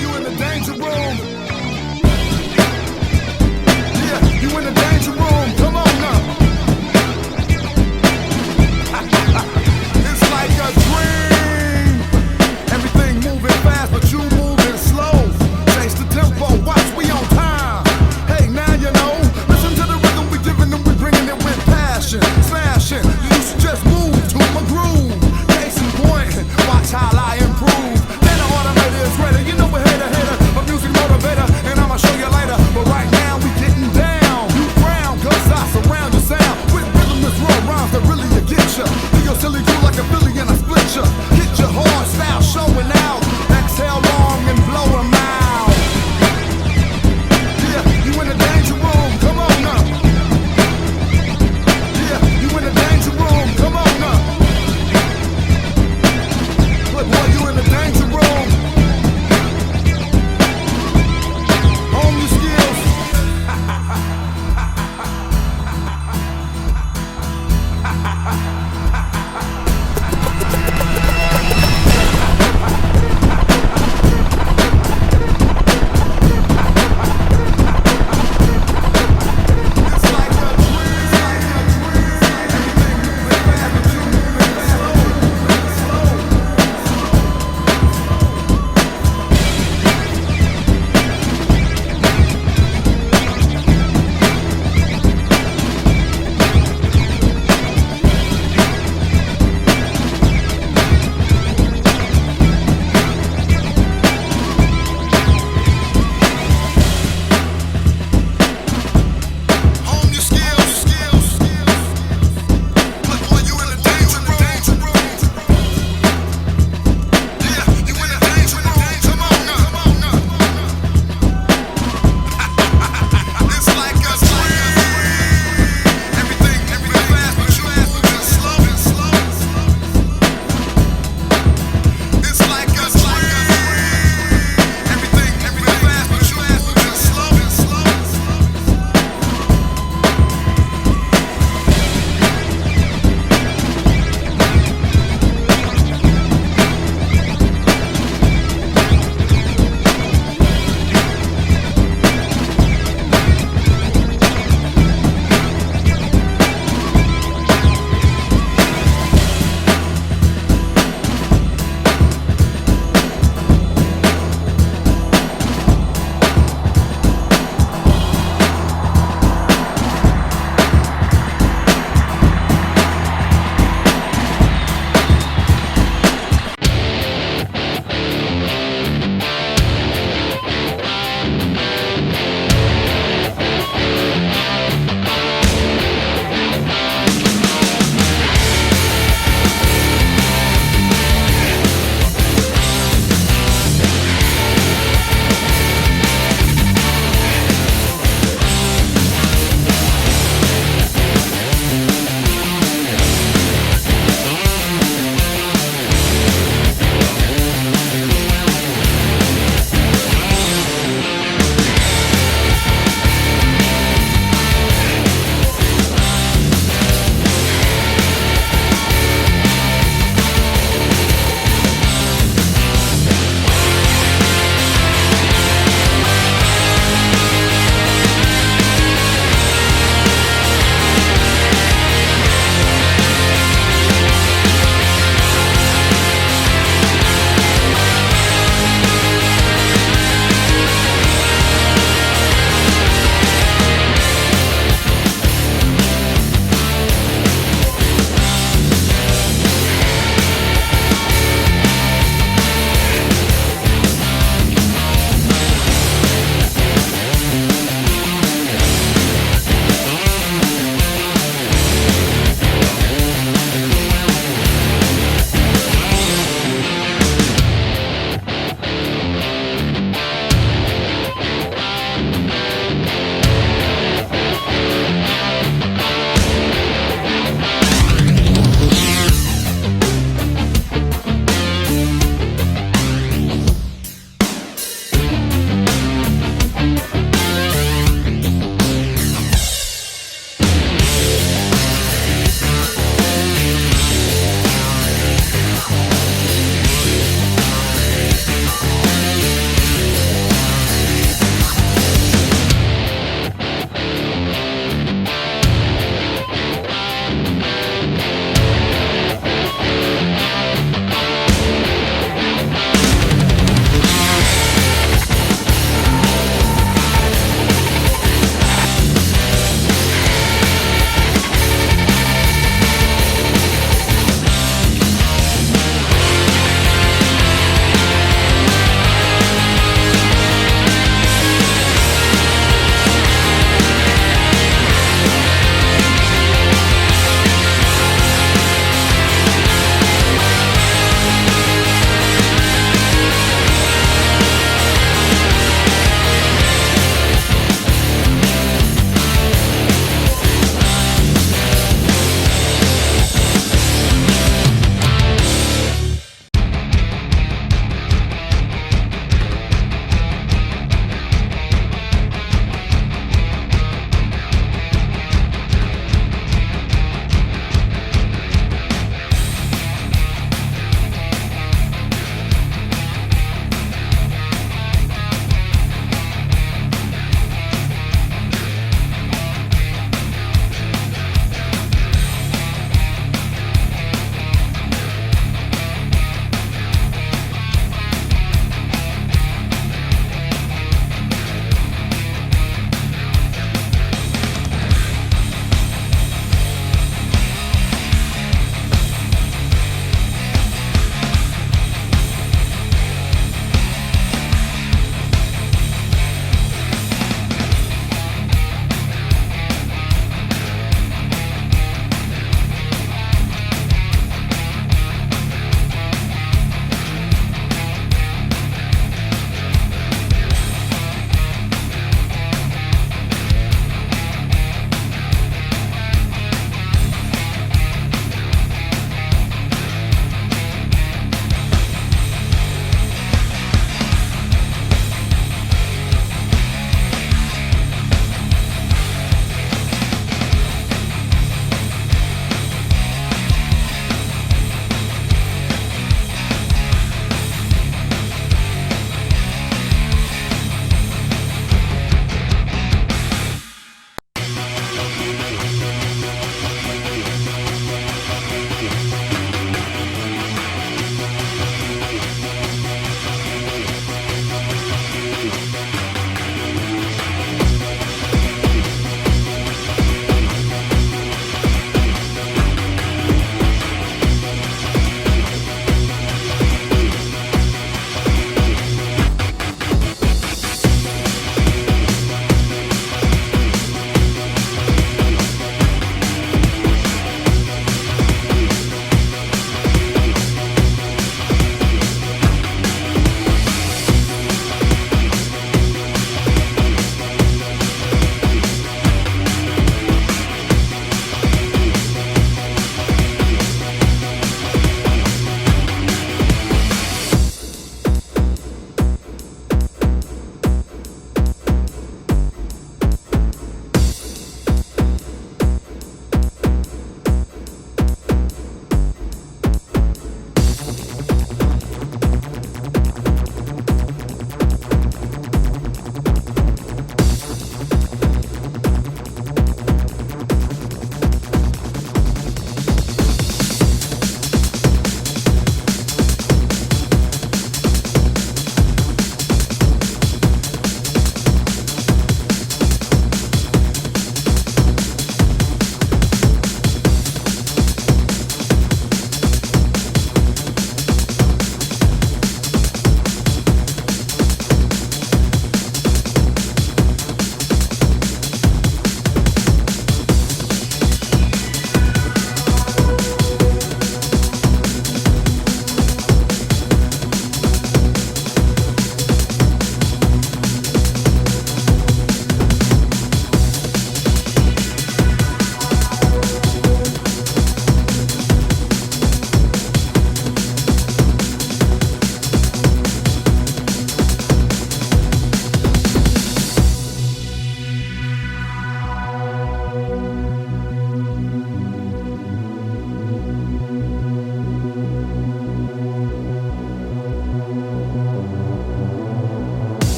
you in the danger room. Yeah, you in the danger room. Come on now. It's like a dream. Everything moving fast, but you moving slow. Change the tempo, watch, we on time. Hey, now you know. Listen to the rhythm we giving them, we bringing it with passion. Smashing, you should just move to my groove. Case in point, watch how I improve. Then the automator is ready, you know we're header, a music motivator.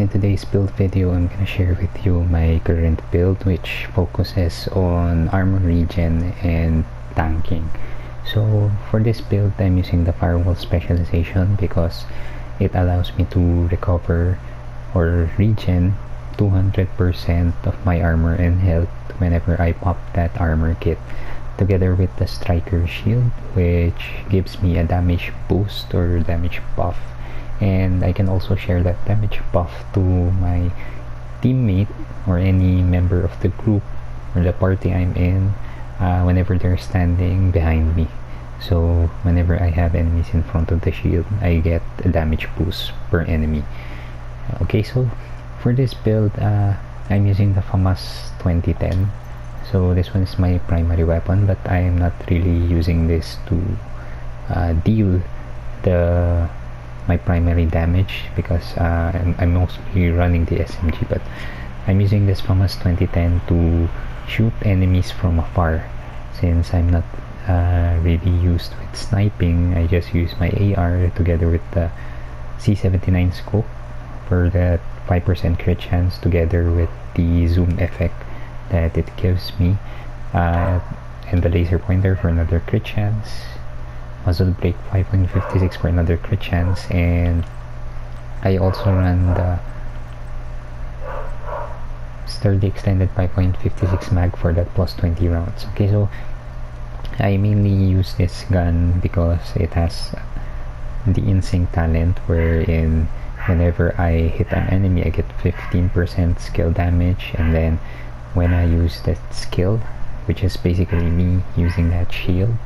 in today's build video, I'm gonna share with you my current build, which focuses on armor regen and tanking. So for this build, I'm using the Firewall Specialization because it allows me to recover or regen 200% of my armor and health whenever I pop that armor kit, together with the Striker Shield, which gives me a damage boost or damage buff. And I can also share that damage buff to my teammate or any member of the group or the party I'm in whenever they're standing behind me. So whenever I have enemies in front of the shield, I get a damage boost per enemy. Okay, so for this build, I'm using the FAMAS 2010. So this one is my primary weapon, but I am not really using this to deal my primary damage because I'm mostly running the SMG, but I'm using this FAMAS 2010 to shoot enemies from afar. Since I'm not really used with sniping, I just use my AR together with the C79 scope for that 5% crit chance, together with the zoom effect that it gives me, and the laser pointer for another crit chance, muzzle brake 5.56 for another crit chance, and I also run the sturdy extended 5.56 mag for that plus 20 rounds. Okay, so I mainly use this gun because it has the in-sync talent, wherein whenever I hit an enemy I get 15% skill damage, and then when I use that skill, which is basically me using that shield,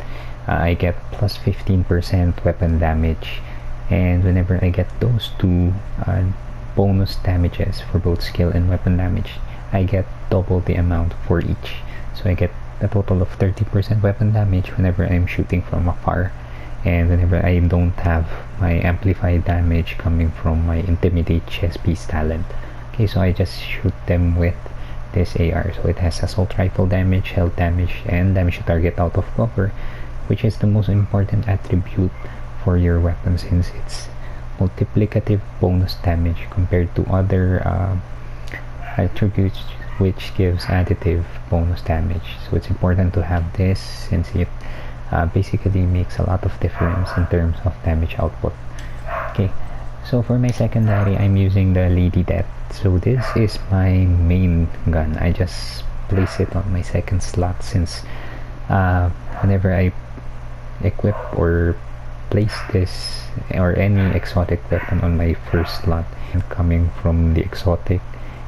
I get plus 15% weapon damage. And whenever I get those two bonus damages for both skill and weapon damage, I get double the amount for each. So I get a total of 30% weapon damage whenever I'm shooting from afar, and whenever I don't have my amplified damage coming from my Intimidate Chestpiece Talent. Okay, so I just shoot them with this AR. So it has assault rifle damage, health damage, and damage to target out of cover, which is the most important attribute for your weapon, since it's multiplicative bonus damage compared to other attributes which gives additive bonus damage. So it's important to have this, since it basically makes a lot of difference in terms of damage output. Okay, so for my secondary, I'm using the Lady Death. So this is my main gun. I just place it on my second slot, since whenever I equip or place this or any exotic weapon on my first slot, coming from the exotic,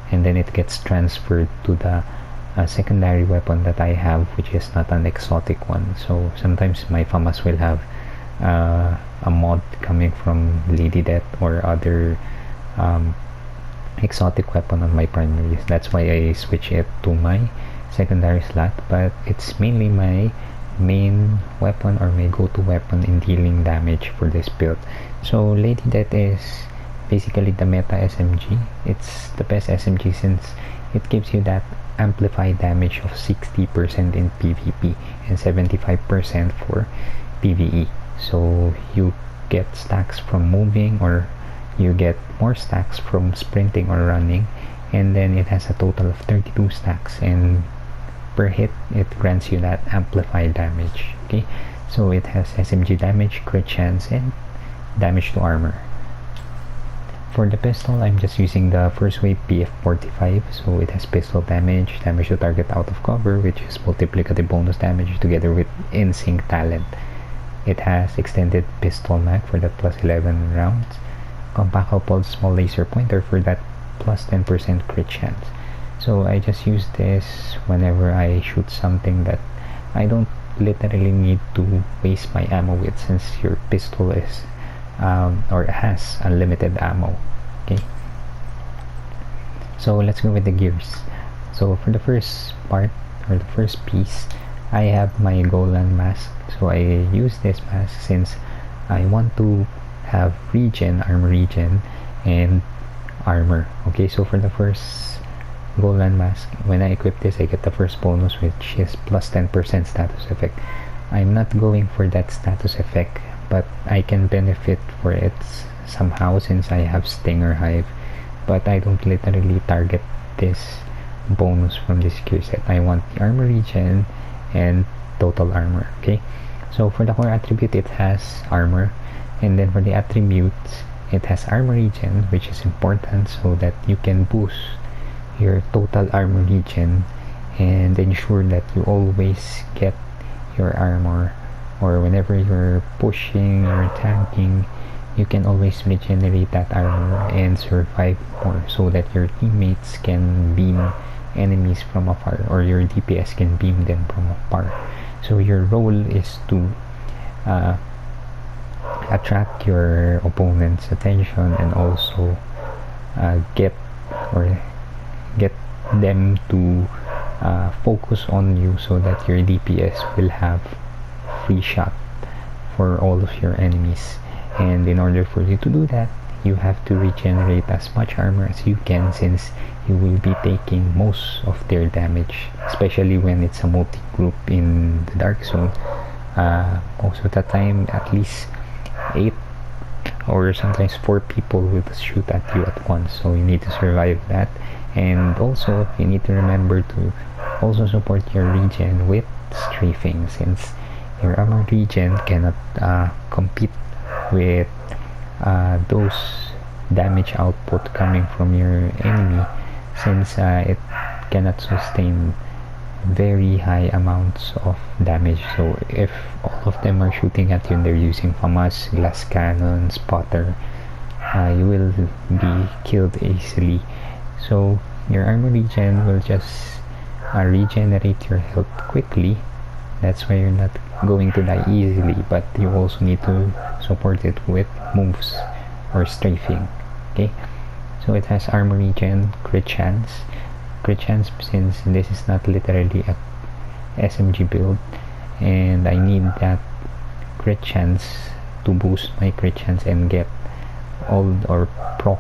and then it gets transferred to the secondary weapon that I have, which is not an exotic one. So sometimes my FAMAS will have a mod coming from Lady Death or other exotic weapon on my primaries. That's why I switch it to my secondary slot, but it's mainly my main weapon or my go-to weapon in dealing damage for this build. So Lady Death is basically the meta SMG. It's the best SMG since it gives you that amplified damage of 60% in PvP and 75% for PvE. So you get stacks from moving, or you get more stacks from sprinting or running, and then it has a total of 32 stacks, and per hit it grants you that amplified damage. Okay, so it has SMG damage, crit chance, and damage to armor. For the pistol, I'm just using the first wave PF45, so it has pistol damage, damage to target out of cover, which is multiplicative bonus damage together with in-sync talent. It has extended pistol mag for that plus 11 rounds, compact coupled small laser pointer for that plus 10% crit chance. So I just use this whenever I shoot something that I don't literally need to waste my ammo with, since your pistol is or has unlimited ammo. Okay, so let's go with the gears. So for the first part or the first piece, I have my Golan mask. So I use this mask since I want to have regen, armor regen, and armor. Okay, so for the first Golan mask, when I equip this, I get the first bonus, which is plus 10% status effect. I'm not going for that status effect, but I can benefit for it somehow since I have Stinger Hive but I don't literally target this bonus from this gear set. I want the armor regen and total armor. Okay, so for the core attribute, it has armor, and then for the attributes, it has armor regen, which is important so that you can boost your total armor regen and ensure that you always get your armor, or whenever you're pushing or tanking, you can always regenerate that armor and survive more, so that your teammates can beam enemies from afar, or your DPS can beam them from afar. So your role is to attract your opponent's attention and also get them to focus on you, so that your DPS will have free shot for all of your enemies. And in order for you to do that, you have to regenerate as much armor as you can, since you will be taking most of their damage, especially when it's a multi-group in the dark zone. Most of the time, at least 8 or sometimes 4 people will shoot at you at once, so you need to survive that. And also you need to remember to also support your regen with strafing, since your armor regen cannot compete with those damage output coming from your enemy, since it cannot sustain very high amounts of damage. So if all of them are shooting at you and they're using FAMAS, glass cannon, spotter, you will be killed easily. So your armor regen will just regenerate your health quickly. That's why you're not going to die easily, but you also need to support it with moves or strafing. Okay, so it has armor regen, crit chance, since this is not literally a SMG build, and I need that crit chance to boost my crit chance and get all or proc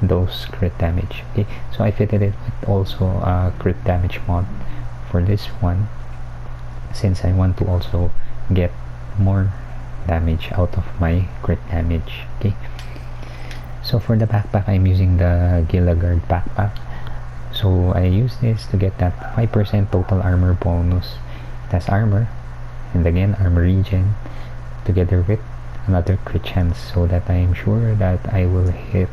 those crit damage. Okay, so I fitted it with also a crit damage mod for this one, since I want to also get more damage out of my crit damage. Okay, so for the backpack, I'm using the Gilligard backpack. So I use this to get that 5% total armor bonus. It has armor, and again armor regen, together with another crit chance, so that I am sure that I will hit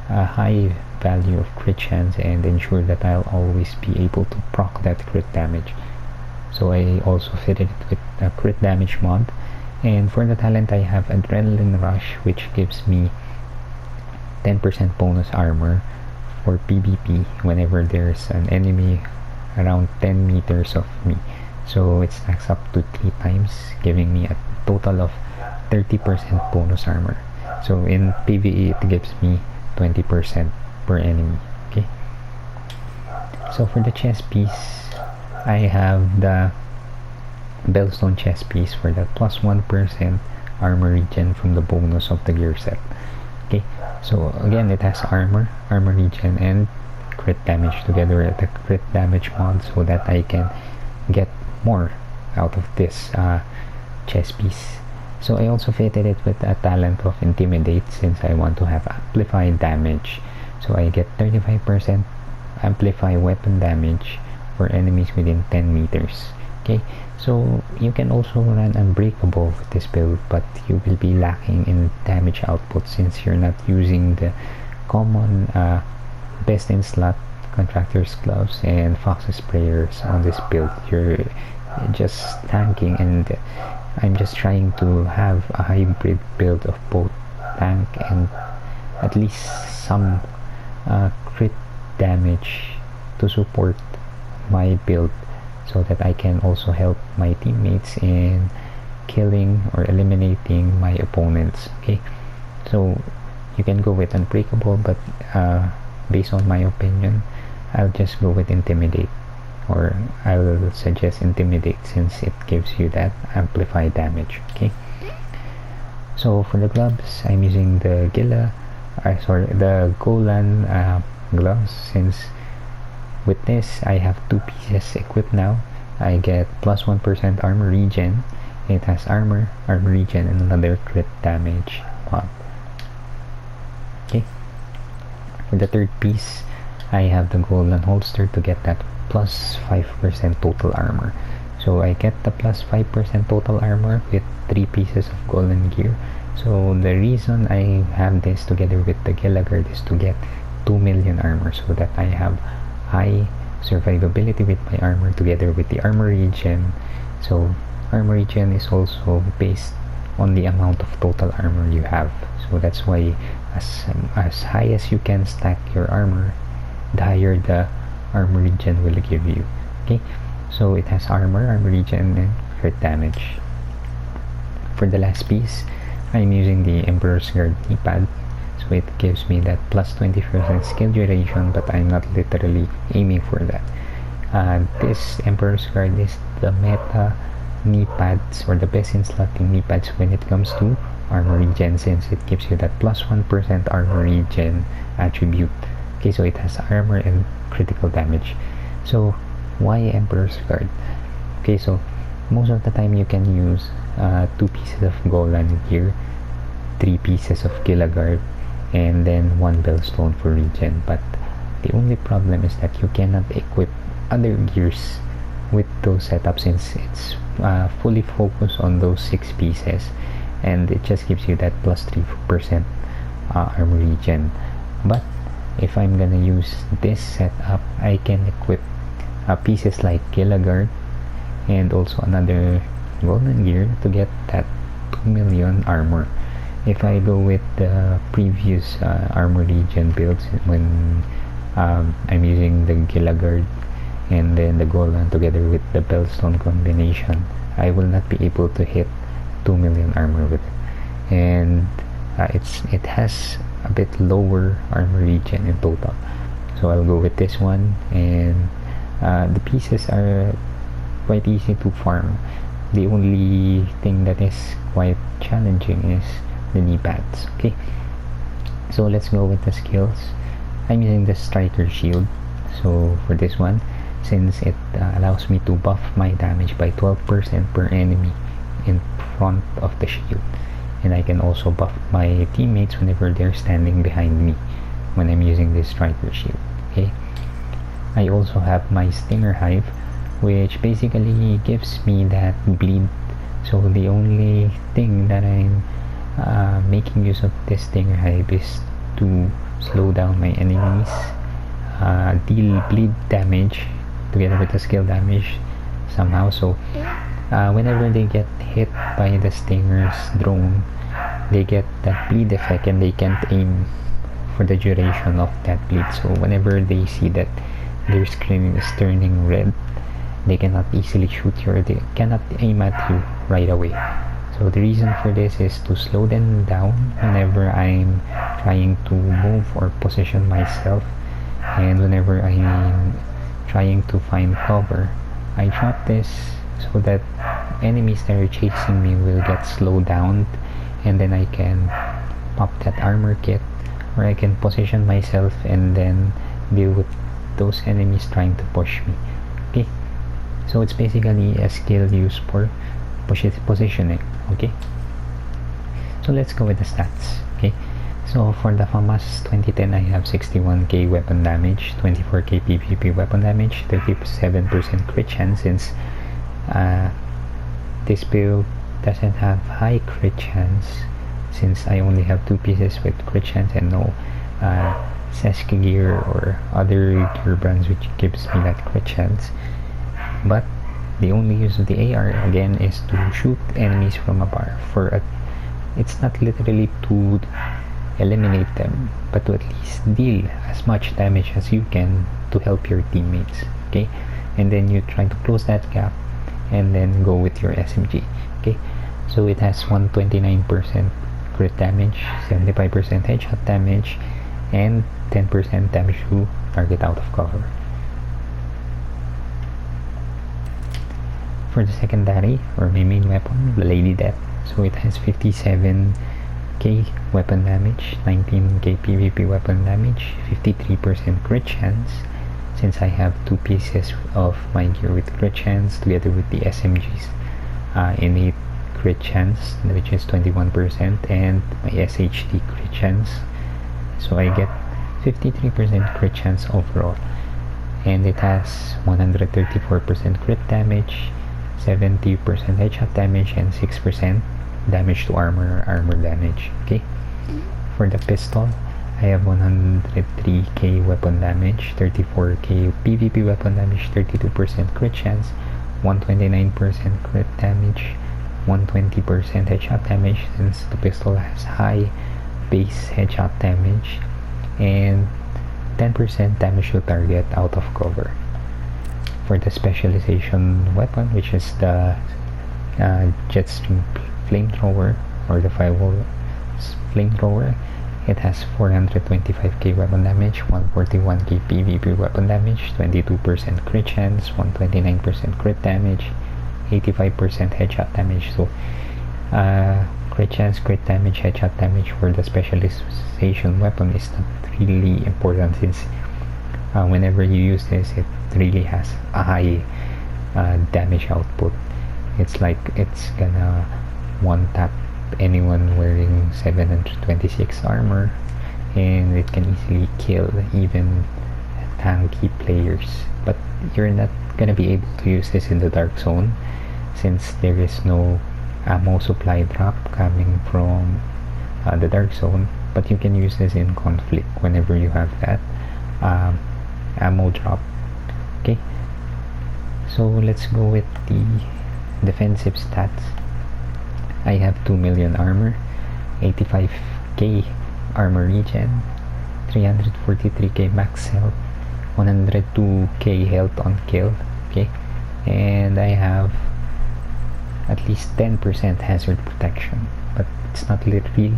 a high value of crit chance and ensure that I'll always be able to proc that crit damage. So I also fitted it with a crit damage mod. And for the talent, I have Adrenaline Rush, which gives me 10% bonus armor for PvP whenever there's an enemy around 10 meters of me. So it stacks up to 3 times, giving me a total of 30% bonus armor. So in PvE, it gives me 20% per enemy. Okay, so for the chest piece, I have the Bellstone chest piece for that plus 1% armor regen from the bonus of the gear set. Okay, so again, it has armor regen, and crit damage together with the crit damage mod, so that I can get more out of this chest piece. So I also fitted it with a talent of Intimidate, since I want to have amplified damage. So I get 35% amplify weapon damage for enemies within 10 meters. Okay, so you can also run Unbreakable with this build, but you will be lacking in damage output, since you're not using the common best in slot contractor's gloves and fox's sprayers on this build. You're just tanking, and I'm just trying to have a hybrid build of both tank and at least some crit damage to support my build, so that I can also help my teammates in killing or eliminating my opponents. Okay, so you can go with Unbreakable, but based on my opinion, I'll just go with Intimidate, or I will suggest Intimidate, since it gives you that amplified damage. Okay, so for the gloves, I'm using the the Golan gloves, since with this I have 2 pieces equipped now. I get plus 1% armor regen. It has armor regen, and another crit damage mod. Okay, For the third piece, I have the golden holster to get that plus 5% total armor. So I get the plus 5% total armor with 3 pieces of golden gear. So the reason I have this together with the Gilligard is to get 2 million armor, so that I have high survivability with my armor together with the armor regen. So armor regen is also based on the amount of total armor you have. So that's why as high as you can stack your armor, the higher the armor regen will give you. Okay, so it has armor regen, and crit damage. For the last piece, I'm using the Emperor's Guard knee-pad, so it gives me that plus 20% skill duration, but I'm not literally aiming for that. This Emperor's Guard is the meta knee pads, or the best in slotting knee pads when it comes to armor regen, since it gives you that plus 1% armor regen attribute. Okay, so it has armor and critical damage. So why Emperor's Guard? Okay, so most of the time you can use 2 pieces of golden gear, 3 pieces of Gilligard, and then 1 bellstone for regen. But the only problem is that you cannot equip other gears with those setups, since it's fully focused on those 6 pieces, and it just gives you that plus 3% armor regen. But if I'm gonna use this setup, I can equip pieces like Gilligard and also another golden gear to get that 2 million armor. If I go with the previous armor regen builds, when I'm using the Gilligard and then the golden together with the bellstone combination, I will not be able to hit 2 million armor with it, and it has a bit lower armor regen in total. So I'll go with this one, and the pieces are quite easy to farm. The only thing that is quite challenging is the knee pads. Okay, so let's go with the skills. I'm using the striker shield. So for this one, since it allows me to buff my damage by 12% per enemy in front of the shield, and I can also buff my teammates whenever they're standing behind me when I'm using this striker shield. Okay, I also have my Stinger Hive, which basically gives me that bleed. So the only thing that I'm making use of this Stinger Hive is to slow down my enemies, deal bleed damage together with the skill damage somehow. So whenever they get hit by the Stinger's drone, they get that bleed effect, and they can't aim for the duration of that bleed. So whenever they see that their screen is turning red, they cannot easily shoot you, or they cannot aim at you right away. So the reason for this is to slow them down whenever I'm trying to move or position myself, and whenever I'm trying to find cover, I drop this so that enemies that are chasing me will get slowed down, and then I can pop that armor kit, or I can position myself and then deal with those enemies trying to push me. Okay, so it's basically a skill used for positioning. Okay, so let's go with the stats. Okay, so for the FAMAS 2010, I have 61k weapon damage, 24k PvP weapon damage, 37% crit chance, since this build doesn't have high crit chance, since I only have 2 pieces with crit chance and no SMG gear or other gear brands which gives me that crit chance. But the only use of the AR again is to shoot enemies from afar. It's not literally to eliminate them, but to at least deal as much damage as you can to help your teammates. Okay, and then you try to close that gap and then go with your SMG. Okay, so it has 129% crit damage, 75% headshot damage, and 10% damage to target out of cover. For the secondary, or my main weapon, the Lady Death, so it has 57k weapon damage, 19k PvP weapon damage, 53% crit chance, since I have 2 pieces of my gear with crit chance together with the SMG's innate crit chance, which is 21%, and my SHD crit chance. So I get 53% crit chance overall, and it has 134% crit damage, 70% headshot damage, and 6% damage to armor damage. Okay, for the pistol, I have 103k weapon damage, 34k PvP weapon damage, 32% crit chance, 129% crit damage, 120% headshot damage, since the pistol has high base headshot damage, and 10% damage to target out of cover. For the specialization weapon, which is the Jetstream flamethrower, or the Firewall flamethrower, it has 425k weapon damage, 141k PvP weapon damage, 22% crit chance, 129% crit damage, 85% headshot damage. So crit chance, crit damage, headshot damage for the specialization weapon is not really important, since whenever you use this, it really has a high damage output. It's like it's gonna one tap anyone wearing 726 armor, and it can easily kill even tanky players. But you're not gonna be able to use this in the dark zone, since there is no ammo supply drop coming from the dark zone. But you can use this in conflict whenever you have that ammo drop. Okay, so let's go with the defensive stats. I have 2 million armor, 85k armor regen, 343k max health, 102k health on kill. Okay, and I have at least 10% hazard protection, but it's not literally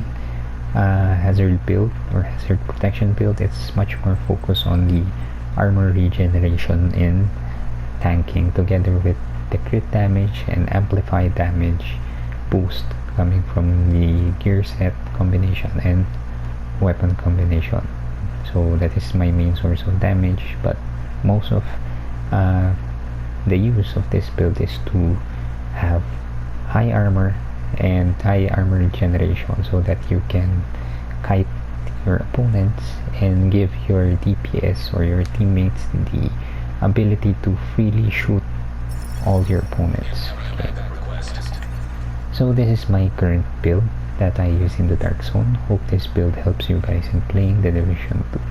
hazard build or hazard protection build. It's much more focused on the armor regeneration in tanking, together with the crit damage and amplified damage boost coming from the gear set combination and weapon combination. So that is my main source of damage, but most of the use of this build is to have high armor and high armor regeneration, so that you can kite your opponents and give your DPS or your teammates the ability to freely shoot all your opponents. Okay. So this is my current build that I use in the dark zone. Hope this build helps you guys in playing the Division 2.